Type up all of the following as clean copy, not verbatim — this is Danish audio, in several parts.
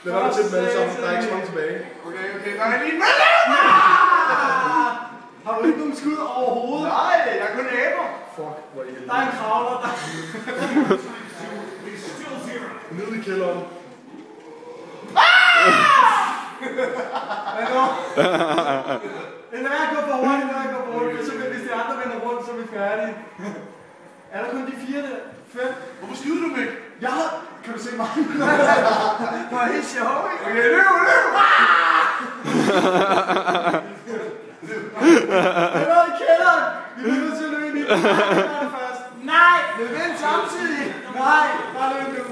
Det var til dem alle sammen. Der er ikke så mange tilbage. Okay, der er lige en Har du ikke nogen skud overhovedet? Nej, jeg er kun æber. Fuck, hvor er I heldige. Der er en kravler, der... Nede i kælderen. Den er at gå for hurtigt, hvis de andre vender rundt, så er vi færdige. Er der kun de 4 der? 5? Hvorfor skyder du mig? Jeg har... Kan du se mig? Det var helt sjovt, ikke? Okay, løb! Det var i kælderen! Vi bliver nødt til at løbe i den. Først. Nej! Løb ind samtidig! Nej! Bare løb nu.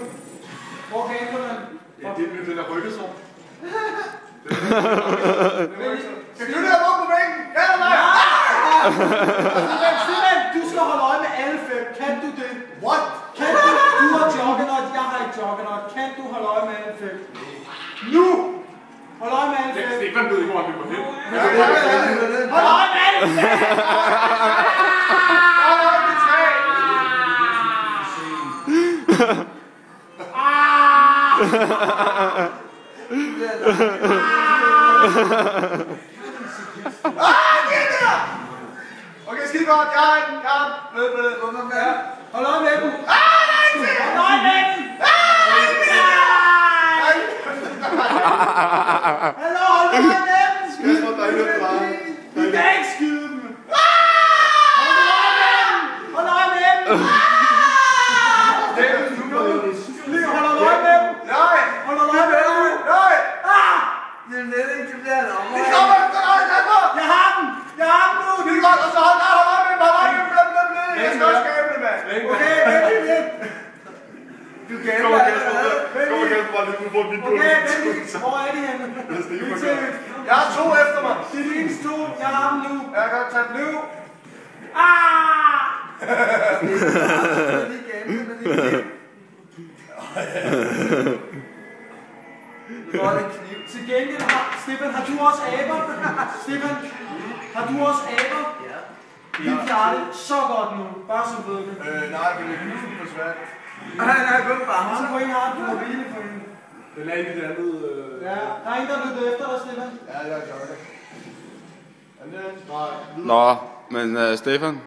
Hvor gambler man? Ja, det er den der rykket sig. Skal du der på bænken? Ja eller nej? Steven, du skal holde øje med alle 5. Kan du det? What? Kan du? Du har joggenot, jeg har ikke joggenot. Kan du holde øje med alle 5? Nu! Hold øje med alle 5. Stefan ved ikke, hvor han løber hen. Hold øje med alle 5! Hold øje med 3! Okay, skide godt. Jeg har den. Hold øje med dem. Hold øje med dem. Hallo, hold øje med dem. Jeg tror, der er ikke noget for dig. Vi kan ikke skyde dem. Hold øje med dem. Hold øje med dem. Nej! Hold øje med dem. Nej! Det er net ikke, det bliver en område. De kommer efter dig, Kasper! Jeg har dem. Jeg har dem nu. Skide godt, og så hold øje med mig. Jeg skal også skabe det, mand. Okay, vent. Du Kommer Kasper bare lidt ud på mit blod. Okay, vent. Hvor er de henne? Jeg har 2 efter mig. Det er de eneste 2. Jeg har dem nu. Jeg kan godt tage dem nu. Til gengæld har... Stefan, har du også aber? Stefan, har du også aber? Ja. Vi klarer det så godt nu. Bare så ved det. Nej, men det er for svært. Han er kun bare. Mange point har du på hvile for hende. Den er ikke i det andet... Ja, der er en, der løber efter dig, Stefan. Ja, det er klart. Nej, Nå, men Stefan,